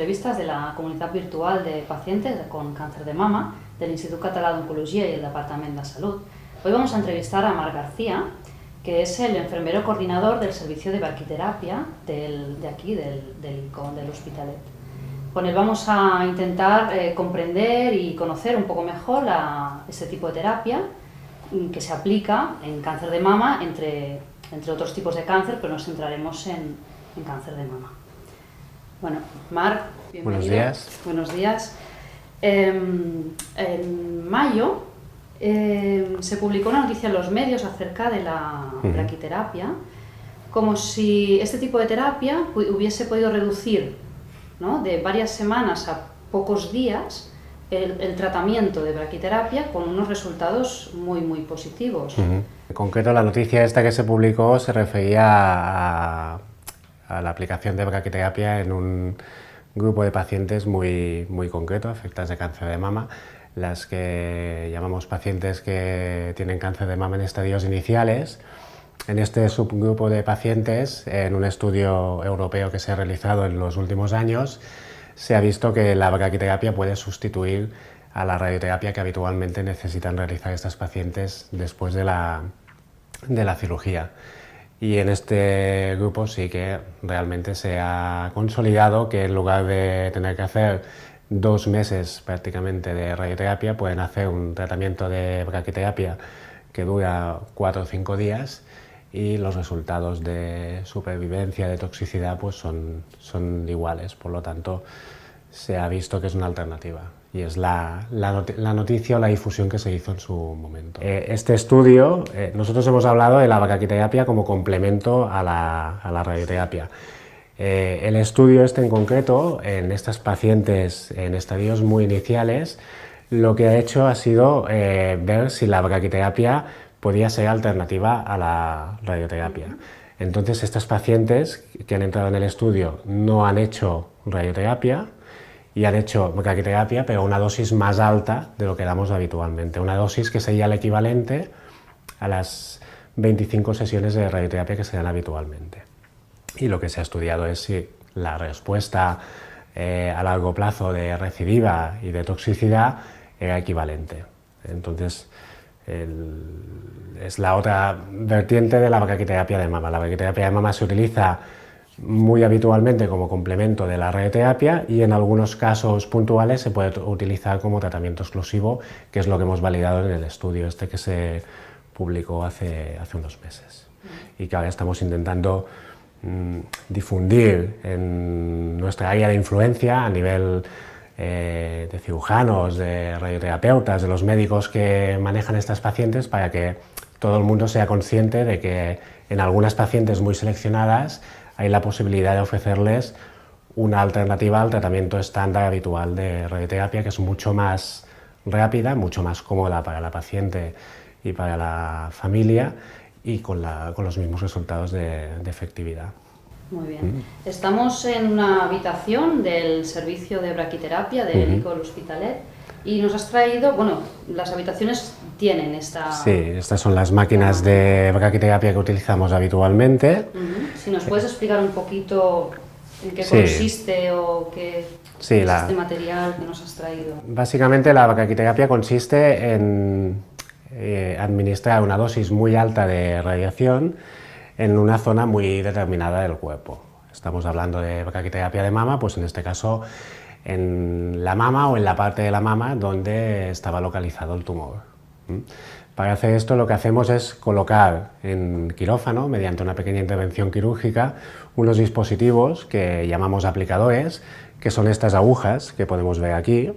entrevistas de la comunitat virtual de pacientes con cáncer de mama del Institut Català d'Oncologia y el Departamento de Salud. Hoy vamos a entrevistar a Marc García, que es el enfermero coordinador del servicio de braquiterapia del ICO, del Hospitalet. Con él vamos a intentar comprender y conocer un poco mejor este tipo de terapia que se aplica en cáncer de mama, entre otros tipos de cáncer, pero nos centraremos en cáncer de mama. Bueno, Marc, bienvenido. Buenos días. Buenos días. En mayo se publicó una noticia en los medios acerca de la braquiterapia, como si este tipo de terapia hubiese podido reducir, ¿no?, de varias semanas a pocos días el tratamiento de braquiterapia con unos resultados muy positivos. En concreto, la noticia esta que se publicó se refería a la aplicación de braquiterapia en un grupo de pacientes muy concreto, afectados de cáncer de mama, las que llamamos pacientes que tienen cáncer de mama en estadios iniciales. En este subgrupo de pacientes, en un estudio europeo que se ha realizado en los últimos años, se ha visto que la braquiterapia puede sustituir a la radioterapia que habitualmente necesitan realizar estas pacientes después de la cirugía. Y en este grupo sí que realmente se ha consolidado que en lugar de tener que hacer 2 meses prácticamente de radioterapia, pueden hacer un tratamiento de braquiterapia que dura 4 o 5 días y los resultados de supervivencia, de toxicidad, pues son iguales. Por lo tanto, se ha visto que es una alternativa y es la noticia o la difusión que se hizo en su momento. Este estudio, nosotros hemos hablado de la braquiterapia como complemento a la radioterapia. El estudio este en concreto, en estas pacientes en estadios muy iniciales, lo que ha hecho ha sido ver si la braquiterapia podía ser alternativa a la radioterapia. Entonces, estas pacientes que han entrado en el estudio no han hecho radioterapia y han hecho braquiterapia, pero a una dosis más alta de lo que damos habitualmente. Una dosis que sería el equivalente a las 25 sesiones de radioterapia que se dan habitualmente. Y lo que se ha estudiado es si la respuesta a largo plazo de recidiva y de toxicidad era equivalente. Entonces, es la otra vertiente de la braquiterapia de mama. La braquiterapia de mama se utiliza muy habitualmente como complemento de la radioterapia y en algunos casos puntuales se puede utilizar como tratamiento exclusivo, que es lo que hemos validado en el estudio este que se publicó hace unos meses y que ahora estamos intentando difundir en nuestra área de influencia a nivel de cirujanos, de radioterapeutas, de los médicos que manejan estas pacientes, para que todo el mundo sea consciente de que en algunas pacientes muy seleccionadas hay la posibilidad de ofrecerles una alternativa al tratamiento estándar habitual de radioterapia, que es mucho más rápida, mucho más cómoda para la paciente y para la familia y con los mismos resultados de efectividad. Muy bien. Estamos en una habitación del servicio de braquiterapia del ICO del Hospitalet y nos has traído, bueno, las habitaciones tienen esta... Sí, estas son las máquinas de braquiterapia que utilizamos habitualmente. Si nos puedes explicar un poquito en qué consiste o qué es este material que nos has traído. Básicamente la braquiterapia consiste en administrar una dosis muy alta de radiación en una zona muy determinada del cuerpo. Estamos hablando de braquiterapia de mama, pues en este caso en la mama o en la parte de la mama donde estaba localizado el tumor. Para hacer esto lo que hacemos es colocar en quirófano, mediante una pequeña intervención quirúrgica, unos dispositivos que llamamos aplicadores, que son estas agujas que podemos ver aquí,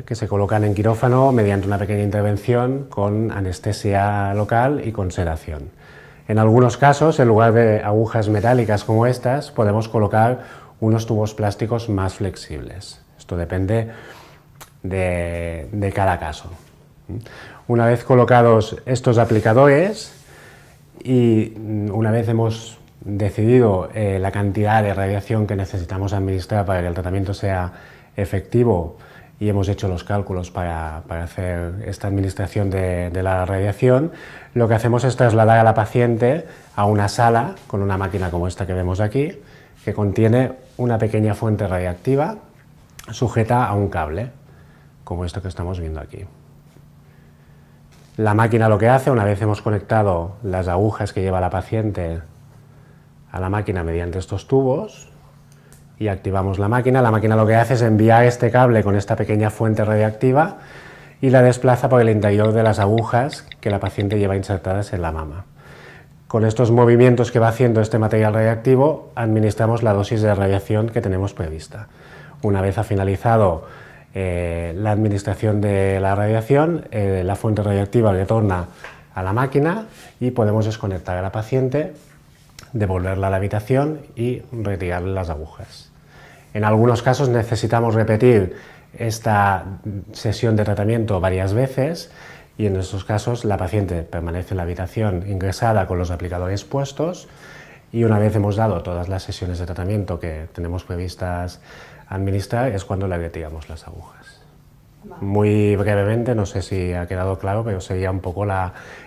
que se colocan en quirófano mediante una pequeña intervención con anestesia local y con sedación. En algunos casos, en lugar de agujas metálicas como estas, podemos colocar unos tubos plásticos más flexibles. Esto depende de cada caso. Una vez colocados estos aplicadores y una vez hemos decidido la cantidad de radiación que necesitamos administrar para que el tratamiento sea efectivo y hemos hecho los cálculos para hacer esta administración de la radiación, lo que hacemos es trasladar a la paciente a una sala con una máquina como esta que vemos aquí, que contiene una pequeña fuente radiactiva sujeta a un cable, como esto que estamos viendo aquí. La máquina lo que hace, una vez hemos conectado las agujas que lleva la paciente a la máquina mediante estos tubos y activamos la máquina lo que hace es enviar este cable con esta pequeña fuente radiactiva y la desplaza por el interior de las agujas que la paciente lleva insertadas en la mama. Con estos movimientos que va haciendo este material radiactivo, administramos la dosis de radiación que tenemos prevista. Una vez ha finalizado la administración de la radiación, la fuente radiactiva retorna a la máquina y podemos desconectar a la paciente, devolverla a la habitación y retirarle las agujas. En algunos casos necesitamos repetir esta sesión de tratamiento varias veces y en estos casos la paciente permanece en la habitación ingresada con los aplicadores puestos y una vez hemos dado todas las sesiones de tratamiento que tenemos previstas administrar es cuando le retiramos las agujas. Vale. Muy brevemente, no sé si ha quedado claro, pero sería un poco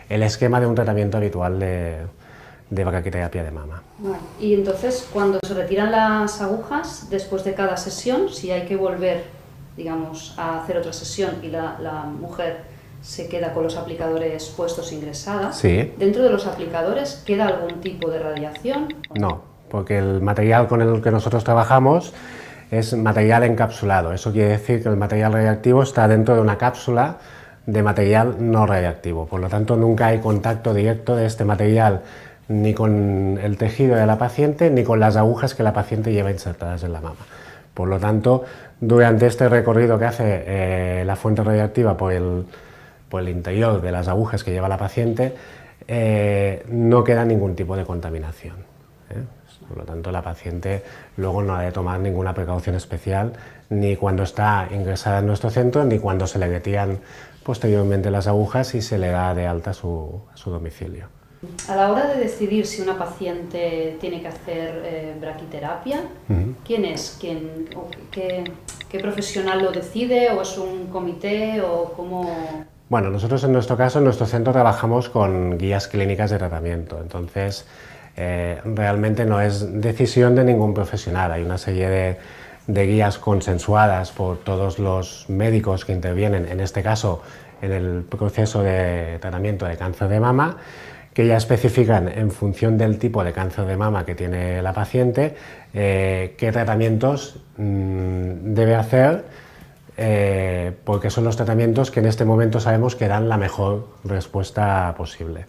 el esquema de un tratamiento habitual de braquiterapia de mama. Vale. Y entonces, cuando se retiran las agujas, después de cada sesión, si hay que volver, digamos, a hacer otra sesión y la mujer se queda con los aplicadores puestos ingresadas, sí. ¿Dentro de los aplicadores queda algún tipo de radiación? No, porque el material con el que nosotros trabajamos es material encapsulado. Eso quiere decir que el material radiactivo está dentro de una cápsula de material no radiactivo. Por lo tanto, nunca hay contacto directo de este material ni con el tejido de la paciente ni con las agujas que la paciente lleva insertadas en la mama. Por lo tanto, durante este recorrido que hace la fuente radiactiva por el interior de las agujas que lleva la paciente, no queda ningún tipo de contaminación. Por lo tanto, la paciente luego no ha de tomar ninguna precaución especial ni cuando está ingresada en nuestro centro ni cuando se le retiran posteriormente las agujas y se le da de alta a su domicilio. A la hora de decidir si una paciente tiene que hacer braquiterapia, ¿quién es? ¿Qué profesional lo decide? ¿O es un comité? ¿O cómo...? Bueno, nosotros en nuestro caso, en nuestro centro, trabajamos con guías clínicas de tratamiento. Entonces, realmente no es decisión de ningún profesional. Hay una serie de guías consensuadas por todos los médicos que intervienen, en este caso, en el proceso de tratamiento de cáncer de mama, que ya especifican en función del tipo de cáncer de mama que tiene la paciente, qué tratamientos debe hacer, porque son los tratamientos que en este momento sabemos que dan la mejor respuesta posible.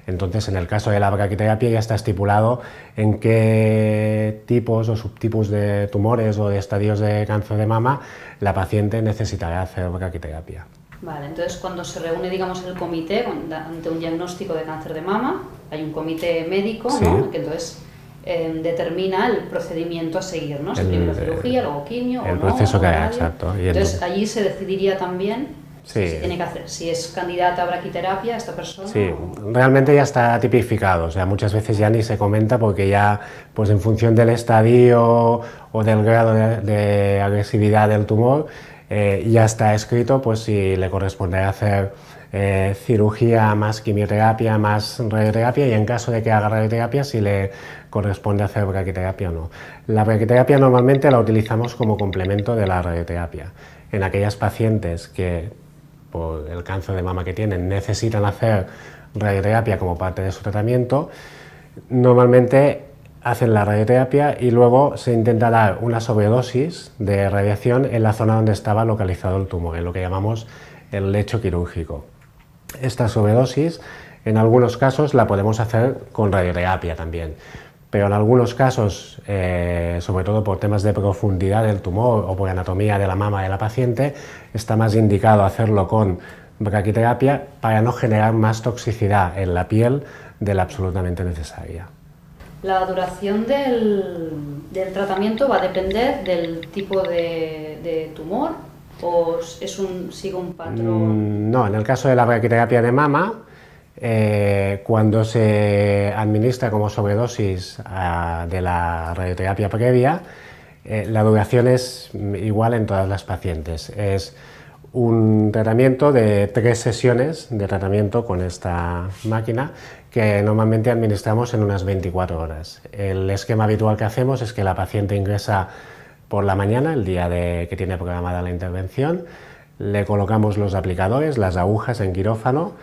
Entonces, en el caso de la braquiterapia ya está estipulado en qué tipos o subtipos de tumores o de estadios de cáncer de mama la paciente necesitará hacer braquiterapia. Vale, entonces cuando se reúne, digamos, el comité ante un diagnóstico de cáncer de mama, hay un comité médico, sí, ¿no?, que entonces determina el procedimiento a seguir, ¿no? Primero cirugía, luego quimio, el o proceso no, que o haya, radio. exacto. Y entonces allí se decidiría también sí, si tiene que hacer, si es candidata a braquiterapia esta persona. Sí, o... realmente ya está tipificado, o sea, muchas veces ya ni se comenta porque ya, pues en función del estadio o del grado de agresividad del tumor, ya está escrito pues si le corresponde hacer cirugía más quimioterapia más radioterapia y en caso de que haga radioterapia si le corresponde hacer braquiterapia o no. La braquiterapia normalmente la utilizamos como complemento de la radioterapia. En aquellas pacientes que por el cáncer de mama que tienen necesitan hacer radioterapia como parte de su tratamiento, normalmente hacen la radioterapia y luego se intenta dar una sobredosis de radiación en la zona donde estaba localizado el tumor, en lo que llamamos el lecho quirúrgico. Esta sobredosis, en algunos casos, la podemos hacer con radioterapia también, pero en algunos casos, sobre todo por temas de profundidad del tumor o por anatomía de la mama de la paciente, está más indicado hacerlo con braquiterapia para no generar más toxicidad en la piel de la absolutamente necesaria. La duración del tratamiento va a depender del tipo de tumor o sigue un patrón. No, en el caso de la braquiterapia de mama, cuando se administra como sobredosis de la radioterapia previa, la duración es igual en todas las pacientes. Es un tratamiento de 3 sesiones de tratamiento con esta máquina que normalmente administramos en unas 24 horas. El esquema habitual que hacemos es que la paciente ingresa por la mañana, el día que tiene programada la intervención, le colocamos los aplicadores, las agujas en quirófano.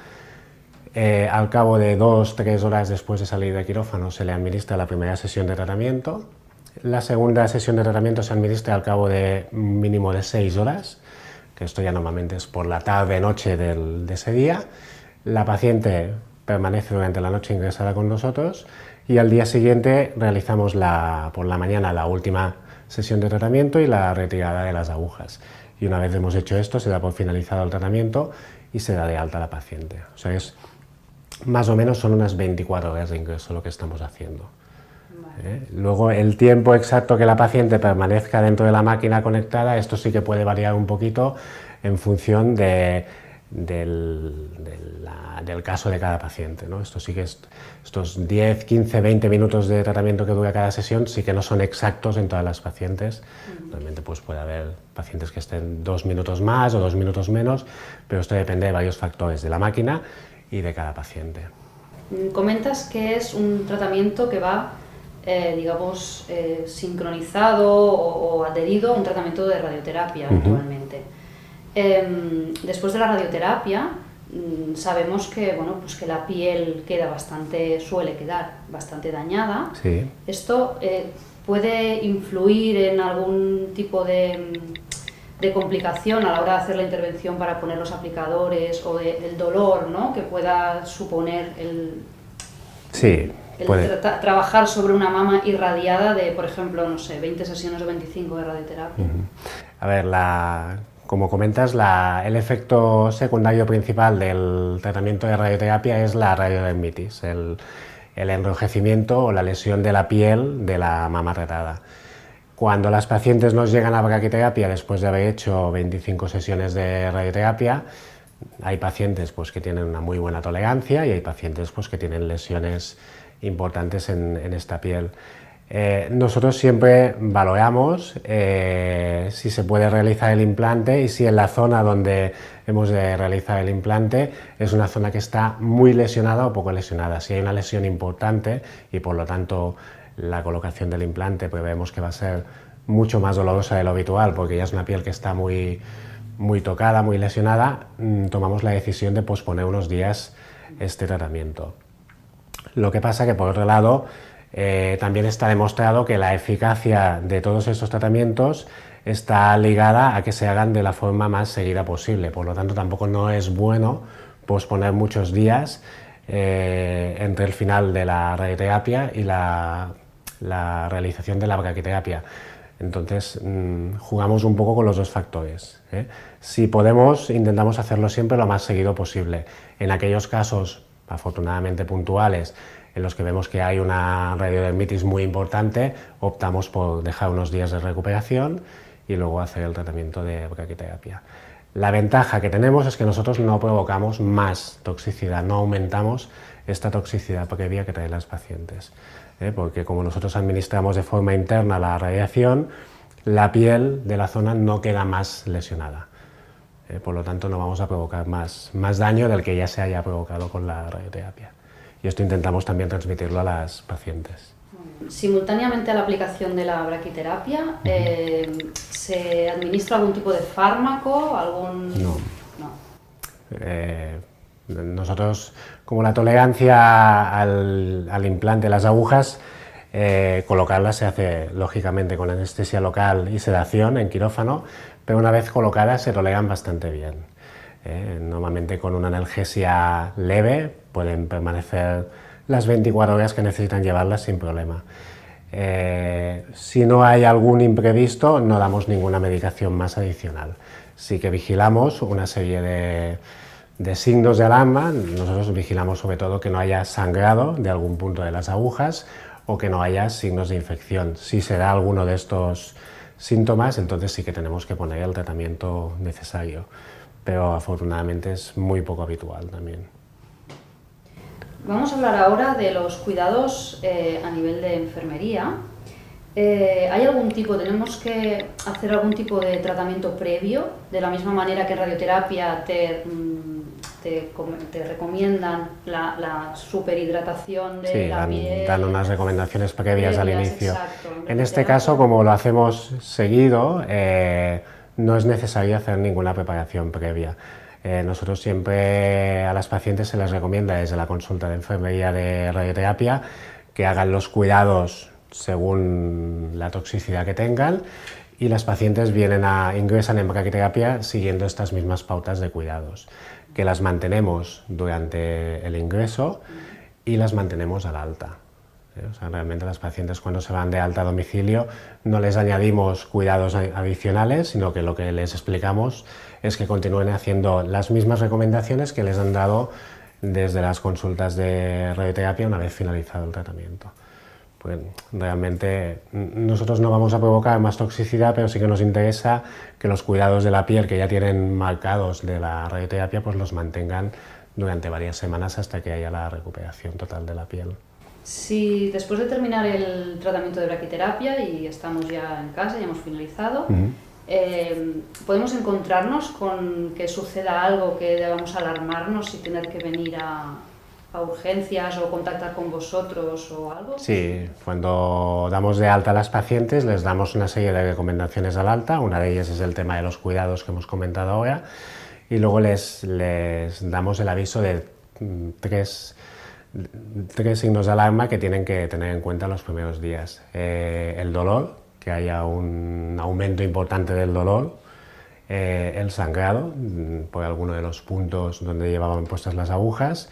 Al cabo de 2-3 horas después de salir de quirófano se le administra la primera sesión de tratamiento. La segunda sesión de tratamiento se administra al cabo de un mínimo de 6 horas, que esto ya normalmente es por la tarde-noche de ese día. La paciente permanece durante la noche ingresada con nosotros y al día siguiente realizamos por la mañana la última sesión de tratamiento y la retirada de las agujas. Y una vez hemos hecho esto, se da por finalizado el tratamiento y se da de alta a la paciente. O sea, más o menos son unas 24 horas de ingreso lo que estamos haciendo. Luego, el tiempo exacto que la paciente permanezca dentro de la máquina conectada, esto sí que puede variar un poquito en función del caso de cada paciente, ¿no? Esto sí que estos 10, 15, 20 minutos de tratamiento que dura cada sesión sí que no son exactos en todas las pacientes. Realmente pues puede haber pacientes que estén 2 minutos más o 2 minutos menos, pero esto depende de varios factores de la máquina y de cada paciente. Comentas que es un tratamiento que va digamos, sincronizado o adherido a un tratamiento de radioterapia actualmente. Después de la radioterapia, sabemos que, bueno, pues que la piel suele quedar bastante dañada. Sí. ¿Esto puede influir en algún tipo de complicación a la hora de hacer la intervención para poner los aplicadores o del dolor, ¿no?, que pueda suponer Sí. trabajar sobre una mama irradiada de, por ejemplo, no sé, 20 sesiones o 25 de radioterapia? A ver, como comentas, el efecto secundario principal del tratamiento de radioterapia es la radiodermitis, el enrojecimiento o la lesión de la piel de la mama tratada. Cuando las pacientes nos llegan a braquiterapia después de haber hecho 25 sesiones de radioterapia, hay pacientes pues, que tienen una muy buena tolerancia y hay pacientes pues, que tienen lesiones importantes en esta piel. Nosotros siempre valoramos si se puede realizar el implante y si en la zona donde hemos de realizar el implante es una zona que está muy lesionada o poco lesionada. Si hay una lesión importante y por lo tanto la colocación del implante pues vemos que va a ser mucho más dolorosa de lo habitual porque ya es una piel que está muy tocada, muy lesionada, tomamos la decisión de posponer unos días este tratamiento. Lo que pasa que, por otro lado, también está demostrado que la eficacia de todos estos tratamiamientos está ligada a que se hagan de la forma más seguida posible. Por lo tanto, tampoco no es bueno posponer muchos días entre el final de la radioterapia y la realización de la braquiterapia. Entonces, jugamos un poco con los dos factores. Si podemos, intentamos hacerlo siempre lo más seguido posible. En aquellos casos, afortunadamente puntuales, en los que vemos que hay una radiodermitis muy importante, optamos por dejar unos días de recuperación y luego hacer el tratamiento de braquiterapia. La ventaja que tenemos es que nosotros no provocamos más toxicidad, no aumentamos esta toxicidad previa que traen las pacientes. Porque como nosotros administramos de forma interna la radiación, la piel de la zona no queda más lesionada. Por lo tanto, no vamos a provocar más daño del que ya se haya provocado con la radioterapia. Y esto intentamos también transmitirlo a las pacientes. Simultáneamente a la aplicación de la braquiterapia, ¿se administra algún tipo de fármaco? No. Nosotros, como la tolerancia al implante, las agujas, colocarlas se hace lógicamente con anestesia local y sedación en quirófano, pero una vez colocadas se toleran bastante bien. Normalmente con una analgesia leve pueden permanecer las 24 horas que necesitan llevarlas sin problema. Si no hay algún imprevisto, no damos ninguna medicación más adicional. Sí que vigilamos una serie de signos de alarma. Nosotros vigilamos sobre todo que no haya sangrado de algún punto de las agujas o que no haya signos de infección. Si se da alguno de estos síntomas, entonces sí que tenemos que poner el tratamiento necesario, pero afortunadamente es muy poco habitual también. Vamos a hablar ahora de los cuidados a nivel de enfermería. ¿Hay algún tipo, tenemos que hacer algún tipo de tratamiento previo? De la misma manera que en radioterapia te recomiendan la superhidratación de la piel. Dan unas recomendaciones previas al inicio. Exacto, en este caso, como lo hacemos seguido, no es necesario hacer ninguna preparación previa. Nosotros siempre a las pacientes se les recomienda desde la consulta de enfermería de radioterapia que hagan los cuidados según la toxicidad que tengan, y las pacientes ingresan en braquiterapia siguiendo estas mismas pautas de cuidados, que las mantenemos durante el ingreso y las mantenemos al alta. O sea, realmente las pacientes cuando se van de alta a domicilio no les añadimos cuidados adicionales, sino que lo que les explicamos es que continúen haciendo las mismas recomendaciones que les han dado desde las consultas de radioterapia una vez finalizado el tratamiento. Pues realmente nosotros no vamos a provocar más toxicidad, pero sí que nos interesa que los cuidados de la piel que ya tienen marcados de la radioterapia pues los mantengan durante varias semanas hasta que haya la recuperación total de la piel. Si después de terminar el tratamiento de braquiterapia y estamos ya en casa, ya hemos finalizado, podemos encontrarnos con que suceda algo que debamos alarmarnos y tener que venir a urgencias o contactar con vosotros o algo. Sí, cuando damos de alta a las pacientes les damos una serie de recomendaciones al alta, una de ellas es el tema de los cuidados que hemos comentado ahora, y luego les damos el aviso de tres signos de alarma que tienen que tener en cuenta los primeros días. El dolor, que haya un aumento importante del dolor, el sangrado por alguno de los puntos donde llevaban puestas las agujas,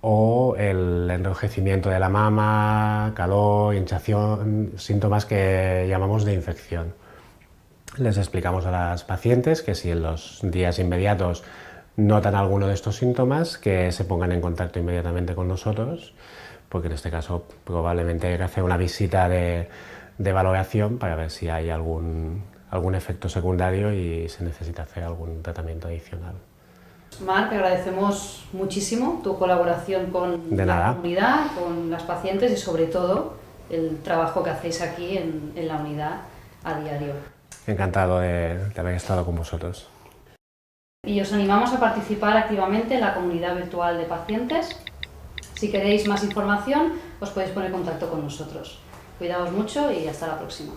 o el enrojecimiento de la mama, calor, hinchazón, síntomas que llamamos de infección. Les explicamos a las pacientes que si en los días inmediatos notan alguno de estos síntomas, que se pongan en contacto inmediatamente con nosotros, porque en este caso probablemente hay que hacer una visita de valoración para ver si hay algún efecto secundario y se necesita hacer algún tratamiento adicional. Marc, agradecemos muchísimo tu colaboración con la comunidad, con las pacientes y sobre todo el trabajo que hacéis aquí en la unidad a diario. Encantado de haber estado con vosotros. Y os animamos a participar activamente en la comunidad virtual de pacientes. Si queréis más información, os podéis poner en contacto con nosotros. Cuidaos mucho y hasta la próxima.